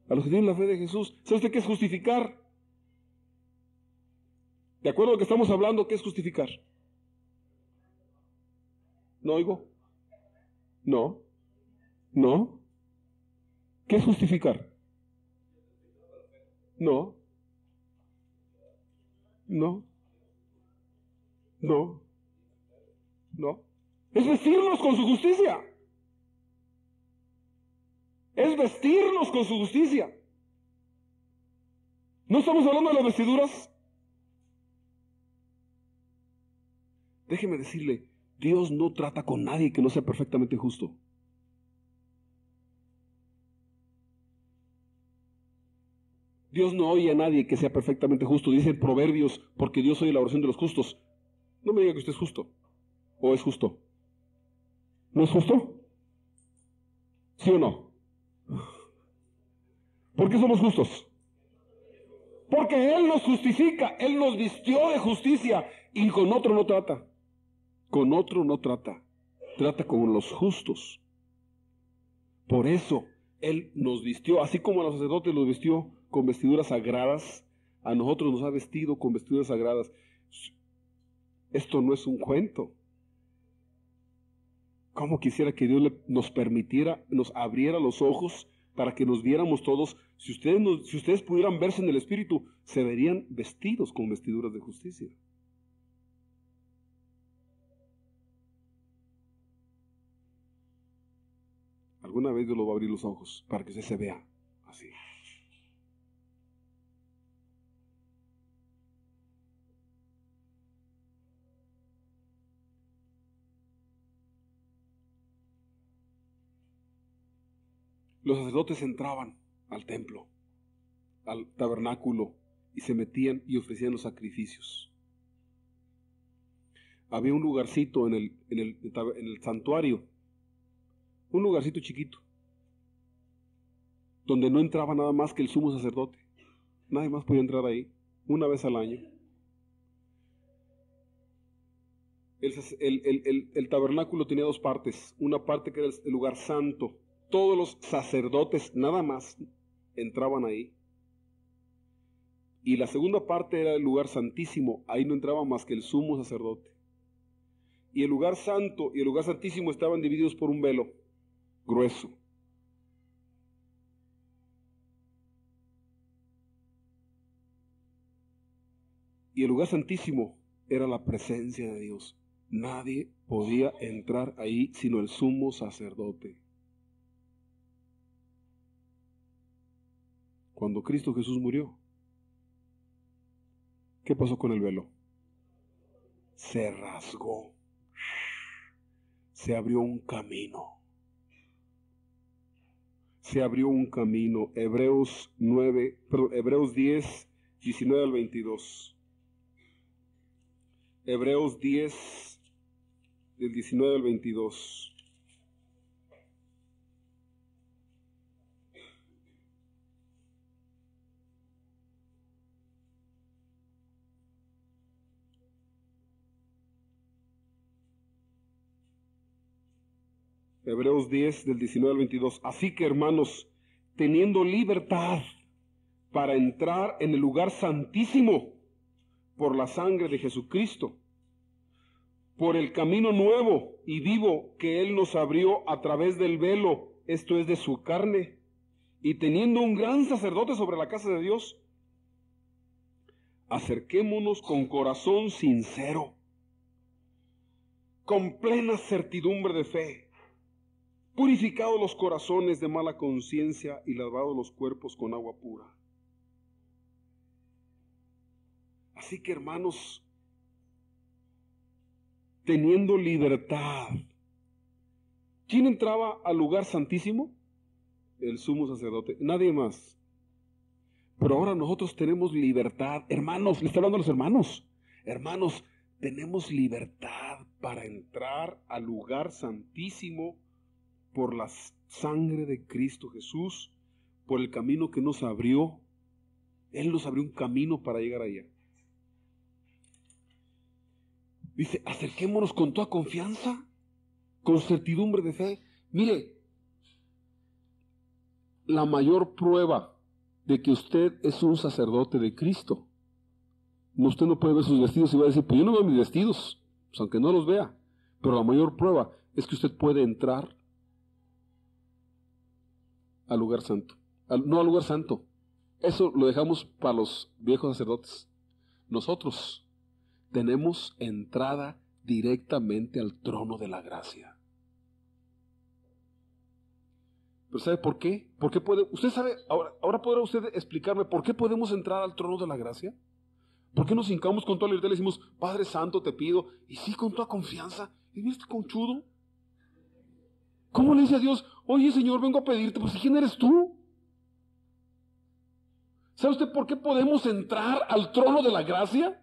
A los que tienen la fe de Jesús. ¿Sabe usted qué es justificar? De acuerdo a lo que estamos hablando, ¿qué es justificar? ¿No oigo? No. ¿No? ¿Qué es justificar? No. No. No. No. Es vestirnos con su justicia. Es vestirnos con su justicia. ¿No estamos hablando de las vestiduras? Déjeme decirle, Dios no trata con nadie que no sea perfectamente justo. Dios no oye a nadie que sea perfectamente justo. Dice en Proverbios, porque Dios oye la oración de los justos. No me diga que usted es justo. ¿O es justo? ¿No es justo? ¿Sí o no? ¿Por qué somos justos? Porque Él nos justifica, Él nos vistió de justicia y con otro no trata. Con otro no trata. Trata con los justos. Por eso Él nos vistió, así como a los sacerdotes los vistió con vestiduras sagradas, a nosotros nos ha vestido con vestiduras sagradas. Esto no es un cuento. ¿Cómo quisiera que Dios nos permitiera, nos abriera los ojos para que nos viéramos todos? Si ustedes pudieran verse en el Espíritu, se verían vestidos con vestiduras de justicia. Alguna vez Dios lo va a abrir los ojos para que usted se vea así. los sacerdotes entraban al templo, al tabernáculo, y se metían y ofrecían los sacrificios. Había un lugarcito en el santuario, un lugarcito chiquito, donde no entraba nada más que el sumo sacerdote. Nadie más podía entrar ahí, una vez al año. El tabernáculo tenía dos partes. Una parte que era el lugar santo. Todos los sacerdotes nada más entraban ahí. Y la segunda parte era el lugar santísimo. Ahí no entraba más que el sumo sacerdote. Y el lugar santo y el lugar santísimo estaban divididos por un velo grueso. Y el lugar santísimo era la presencia de Dios. Nadie podía entrar ahí sino el sumo sacerdote. Cuando Cristo Jesús murió, ¿qué pasó con el velo? Se rasgó. Se abrió un camino. Se abrió un camino. Hebreos 10, 19 al 22. Hebreos 10, del 19 al 22. Hebreos 10, del 19 al 22. Así que, hermanos, teniendo libertad para entrar en el lugar santísimo por la sangre de Jesucristo, por el camino nuevo y vivo que Él nos abrió a través del velo, esto es de su carne, y teniendo un gran sacerdote sobre la casa de Dios, acerquémonos con corazón sincero, con plena certidumbre de fe, purificados los corazones de mala conciencia y lavados los cuerpos con agua pura. Así que, hermanos, teniendo libertad, ¿quién entraba al lugar santísimo? El sumo sacerdote, nadie más. Pero ahora nosotros tenemos libertad, hermanos, le está hablando a los hermanos. Hermanos, tenemos libertad para entrar al lugar santísimo por la sangre de Cristo Jesús, por el camino que nos abrió. Él nos abrió un camino para llegar allá. Dice, acerquémonos con toda confianza, con certidumbre de fe. Mire, la mayor prueba de que usted es un sacerdote de Cristo. Usted no puede ver sus vestidos y va a decir, pues yo no veo mis vestidos, pues aunque no los vea. Pero la mayor prueba es que usted puede entrar al lugar santo. No al lugar santo. Eso lo dejamos para los viejos sacerdotes. Nosotros tenemos entrada directamente al trono de la gracia. ¿Pero sabe por qué? ¿Por qué puede? ¿Usted sabe? Ahora podrá usted explicarme por qué podemos entrar al trono de la gracia. ¿Por qué nos hincamos con toda libertad y le decimos, Padre Santo, te pido? Y sí, con toda confianza. ¿Y mira este conchudo? ¿Cómo le dice a Dios, oye Señor, vengo a pedirte? Pues ¿quién eres tú? ¿Sabe usted por qué podemos entrar al trono de la gracia?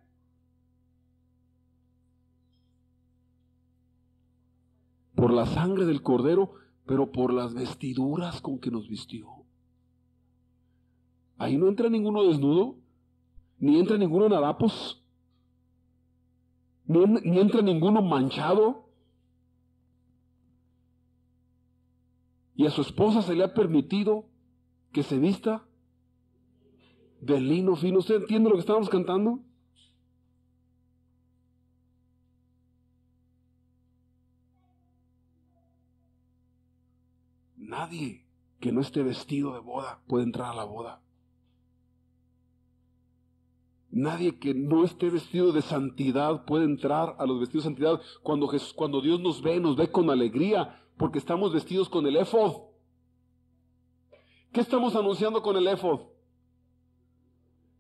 Por la sangre del Cordero, pero por las vestiduras con que nos vistió. Ahí no entra ninguno desnudo, ni entra ninguno en harapos, ni entra ninguno manchado. Y a su esposa se le ha permitido que se vista de lino fino. ¿Usted entiende lo que estábamos cantando? Nadie que no esté vestido de boda puede entrar a la boda. Nadie que no esté vestido de santidad puede entrar a los vestidos de santidad. Cuando Dios nos ve con alegría, porque estamos vestidos con el éfod. ¿Qué estamos anunciando con el éfod?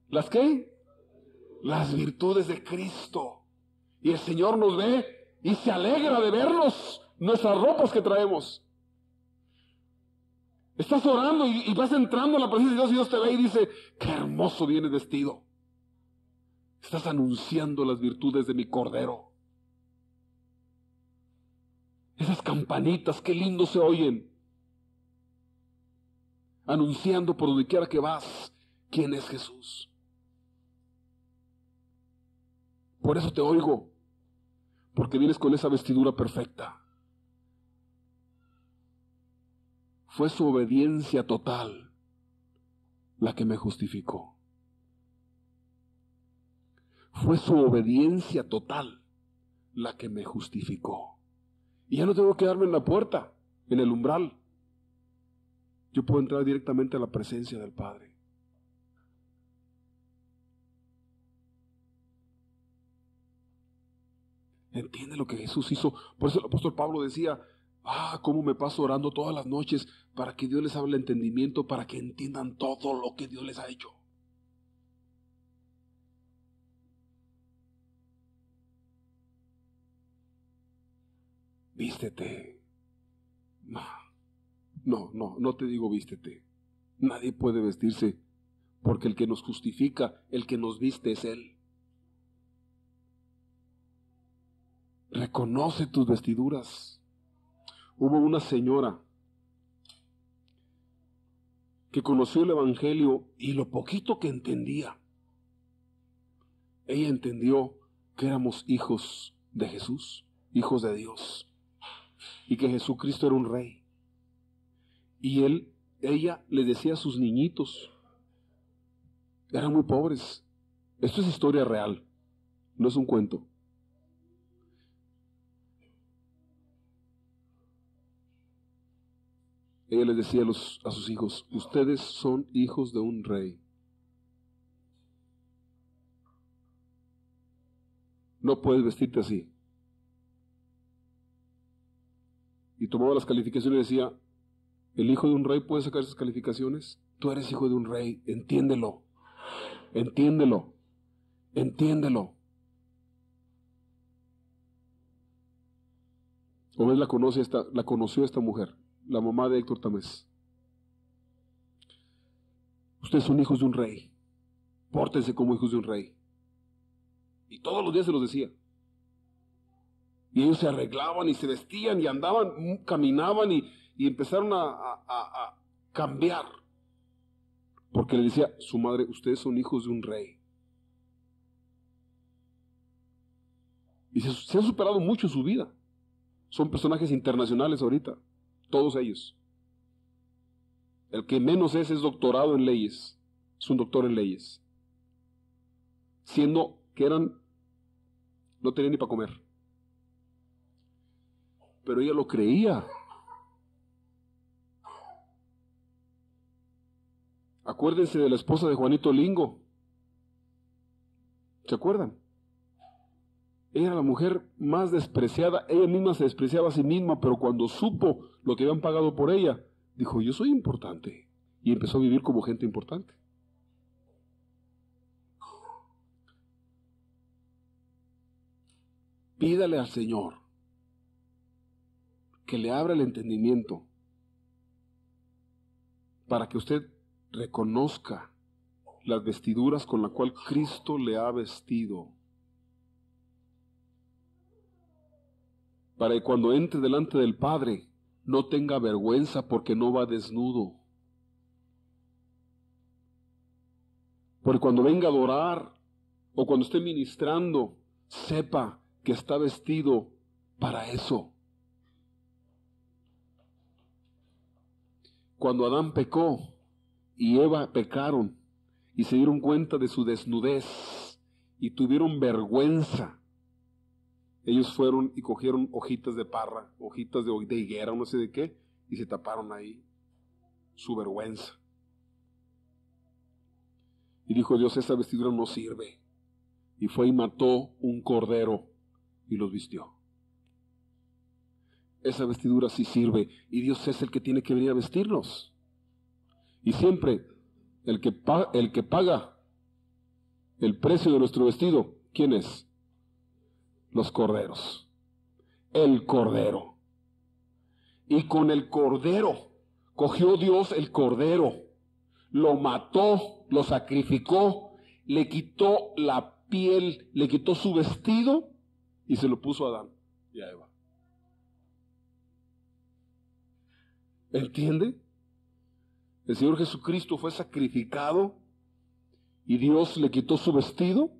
¿Las qué? Las virtudes de Cristo. Y el Señor nos ve y se alegra de vernos, nuestras ropas que traemos. Estás orando y vas entrando a la presencia de Dios y Dios te ve y dice, qué hermoso vienes vestido. Estás anunciando las virtudes de mi Cordero. Esas campanitas, qué lindo se oyen. Anunciando por donde quiera que vas, quién es Jesús. Por eso te oigo, porque vienes con esa vestidura perfecta. Fue su obediencia total la que me justificó. Fue su obediencia total la que me justificó. Y ya no tengo que quedarme en la puerta, en el umbral. Yo puedo entrar directamente a la presencia del Padre. ¿Entiende lo que Jesús hizo? Por eso el apóstol Pablo decía, cómo me paso orando todas las noches para que Dios les hable entendimiento, para que entiendan todo lo que Dios les ha hecho. Vístete. No te digo vístete. Nadie puede vestirse, porque el que nos justifica, el que nos viste es Él. Reconoce tus vestiduras. Hubo una señora que conoció el Evangelio y lo poquito que entendía, ella entendió que éramos hijos de Jesús, hijos de Dios, y que Jesucristo era un rey. Y ella le decía a sus niñitos, eran muy pobres. Esto es historia real, no es un cuento. Ella les decía a sus hijos, ustedes son hijos de un rey. No puedes vestirte así. Y tomaba las calificaciones y decía, ¿el hijo de un rey puede sacar esas calificaciones? Tú eres hijo de un rey, entiéndelo, entiéndelo, entiéndelo. Obed la conoció esta mujer, la mamá de Héctor Tamés. Ustedes son hijos de un rey, pórtense como hijos de un rey. Y todos los días se los decía. Y ellos se arreglaban y se vestían y andaban, caminaban y empezaron a cambiar. Porque le decía su madre, ustedes son hijos de un rey. Y se han superado mucho su vida. Son personajes internacionales ahorita, todos ellos. El que menos es doctorado en leyes, es un doctor en leyes. Siendo que no tenían ni para comer. Pero ella lo creía. Acuérdense de la esposa de Juanito Lingo. ¿Se acuerdan? Ella era la mujer más despreciada. Ella misma se despreciaba a sí misma, pero cuando supo lo que habían pagado por ella, dijo, yo soy importante. Y empezó a vivir como gente importante. Pídale al Señor que le abra el entendimiento para que usted reconozca las vestiduras con las cuales Cristo le ha vestido. Para que cuando entre delante del Padre no tenga vergüenza porque no va desnudo. Porque cuando venga a adorar o cuando esté ministrando, sepa que está vestido para eso. Cuando Adán pecó y Eva pecaron y se dieron cuenta de su desnudez y tuvieron vergüenza, ellos fueron y cogieron hojitas de parra, hojitas de higuera, no sé de qué, y se taparon ahí su vergüenza. Y dijo Dios, esta vestidura no sirve. Y fue y mató un cordero y los vistió. Esa vestidura sí sirve y Dios es el que tiene que venir a vestirnos. Y siempre el que paga el precio de nuestro vestido, ¿quién es? Los corderos. El cordero. Y con el cordero, Cogió Dios el cordero, lo mató, lo sacrificó, le quitó la piel, le quitó su vestido y se lo puso a Adán y a Eva. ¿Entiende? El Señor Jesucristo fue sacrificado y Dios le quitó su vestido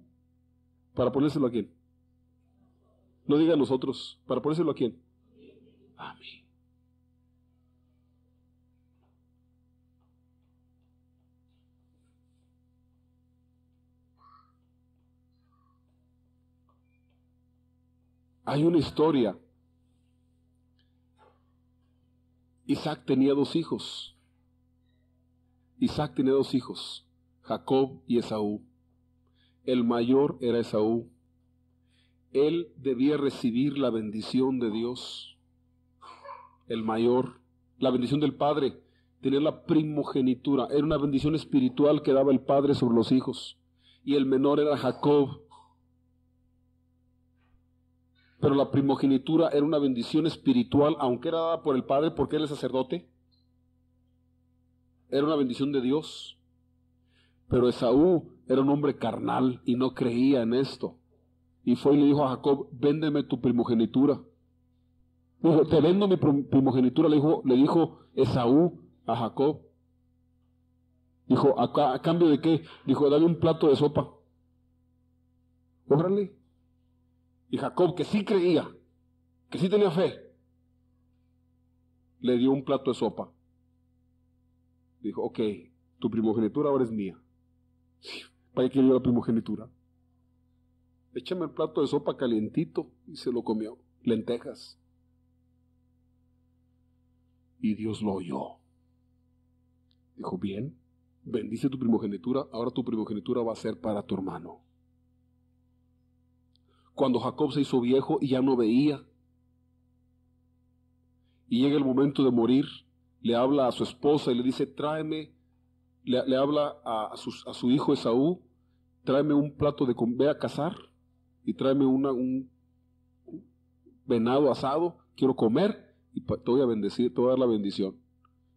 para ponérselo a quién. No diga a nosotros, para ponérselo a quién. A mí. Hay una historia. Isaac tenía dos hijos. Isaac tenía dos hijos, Jacob y Esaú. El mayor era Esaú. Él debía recibir la bendición de Dios. El mayor, la bendición del Padre, tenía la primogenitura. Era una bendición espiritual que daba el Padre sobre los hijos. Y el menor era Jacob. Pero la primogenitura era una bendición espiritual, aunque era dada por el Padre porque era el sacerdote. Era una bendición de Dios. Pero Esaú era un hombre carnal y no creía en esto. Y fue y le dijo a Jacob, véndeme tu primogenitura. Dijo, te vendo mi primogenitura, le dijo Esaú a Jacob. Dijo, ¿a cambio de qué? Dijo, dame un plato de sopa. Órale. Y Jacob, que sí creía, que sí tenía fe, le dio un plato de sopa. Dijo, ok, tu primogenitura ahora es mía. ¿Para qué dio la primogenitura? Échame el plato de sopa calientito y se lo comió. Lentejas. Y Dios lo oyó. Dijo, bien, bendice tu primogenitura, ahora tu primogenitura va a ser para tu hermano. Cuando Jacob se hizo viejo y ya no veía, y llega el momento de morir, le habla a su esposa y le dice, tráeme, le habla a su hijo Esaú, tráeme un plato de ve a cazar y tráeme un venado asado, quiero comer y te voy a bendecir, te voy a dar la bendición.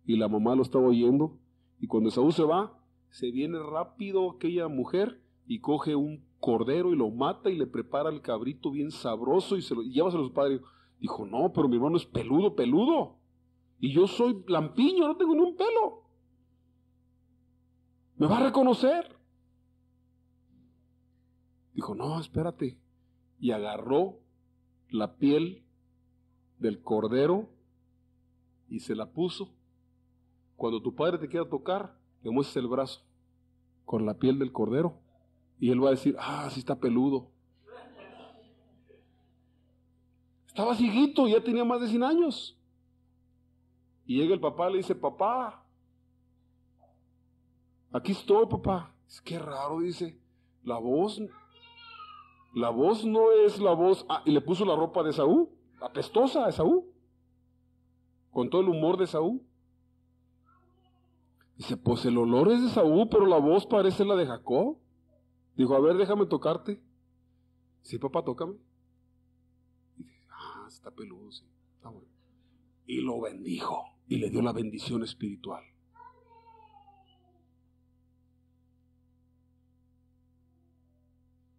Y la mamá lo estaba oyendo y cuando Esaú se va, se viene rápido aquella mujer y coge un cordero y lo mata y le prepara el cabrito bien sabroso y llévaselo a su padre. Dijo, no, pero mi hermano es peludo. Y yo soy lampiño, no tengo ni un pelo. ¿Me va a reconocer? Dijo, no, espérate. Y agarró la piel del cordero y se la puso. Cuando tu padre te quiera tocar, le muestras el brazo con la piel del cordero. Y él va a decir, sí está peludo. Estaba cieguito, ya tenía más de 100 años. Y llega el papá y le dice, papá, aquí estoy, papá. Es que raro, dice, la voz no es la voz. Y le puso la ropa de Esaú, apestosa a Esaú, con todo el humor de Esaú. Dice, pues el olor es de Esaú, pero la voz parece la de Jacob. Dijo, a ver, déjame tocarte. Sí, papá, tócame. Y dice, está peludo, sí, está bueno. Y lo bendijo, y le dio la bendición espiritual.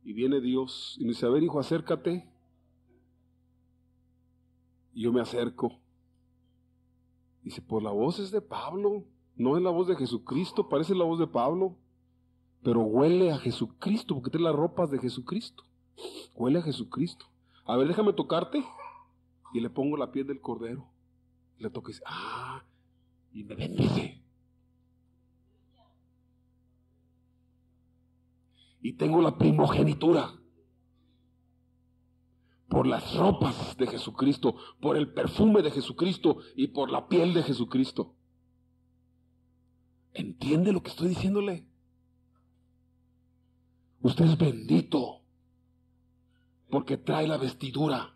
Y viene Dios y me dice, a ver, hijo, acércate. Y yo me acerco. Dice, pues la voz es de Pablo, no es la voz de Jesucristo, parece la voz de Pablo, pero huele a Jesucristo, porque tiene las ropas de Jesucristo. Huele a Jesucristo. A ver, déjame tocarte. Y le pongo la piel del cordero. Y le toco y dice, y me bendice. Y tengo la primogenitura por las ropas de Jesucristo, por el perfume de Jesucristo y por la piel de Jesucristo. ¿Entiende lo que estoy diciéndole? Usted es bendito porque trae la vestidura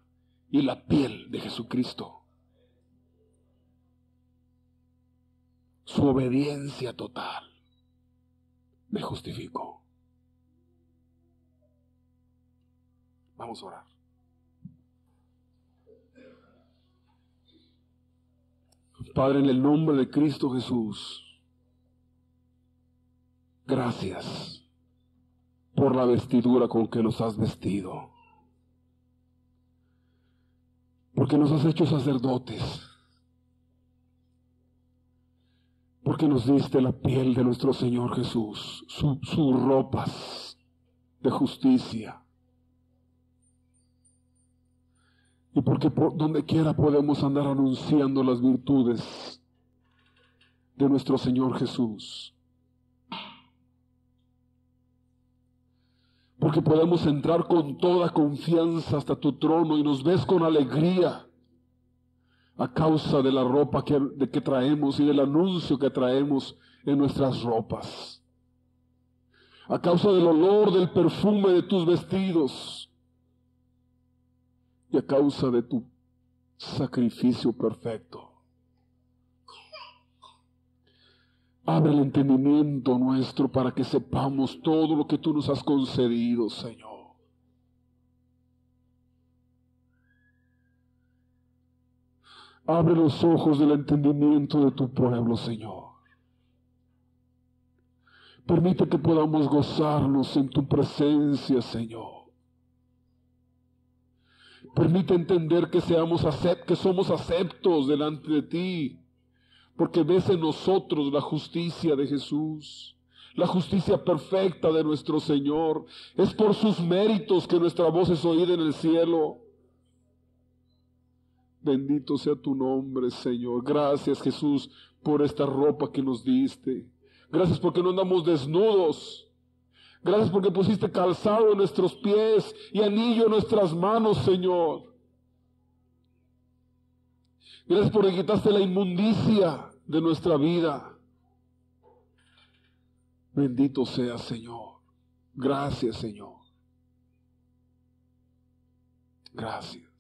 y la piel de Jesucristo. Su obediencia total me justificó. Vamos a orar. Padre, en el nombre de Cristo Jesús, gracias por la vestidura con que nos has vestido, porque nos has hecho sacerdotes, porque nos diste la piel de nuestro Señor Jesús, sus ropas de justicia, y porque por donde quiera podemos andar anunciando las virtudes de nuestro Señor Jesús. Porque podemos entrar con toda confianza hasta tu trono y nos ves con alegría a causa de la ropa que traemos y del anuncio que traemos en nuestras ropas. A causa del olor del perfume de tus vestidos y a causa de tu sacrificio perfecto. Abre el entendimiento nuestro para que sepamos todo lo que tú nos has concedido, Señor. Abre los ojos del entendimiento de tu pueblo, Señor. Permite que podamos gozarnos en tu presencia, Señor. Permite entender que somos aceptos delante de ti. Porque ves en nosotros la justicia de Jesús, la justicia perfecta de nuestro Señor. Es por sus méritos que nuestra voz es oída en el cielo. Bendito sea tu nombre, Señor. Gracias, Jesús, por esta ropa que nos diste. Gracias porque no andamos desnudos. Gracias porque pusiste calzado en nuestros pies y anillo en nuestras manos, Señor. Gracias porque quitaste la inmundicia de nuestra vida. Bendito sea, Señor. Gracias, Señor. Gracias.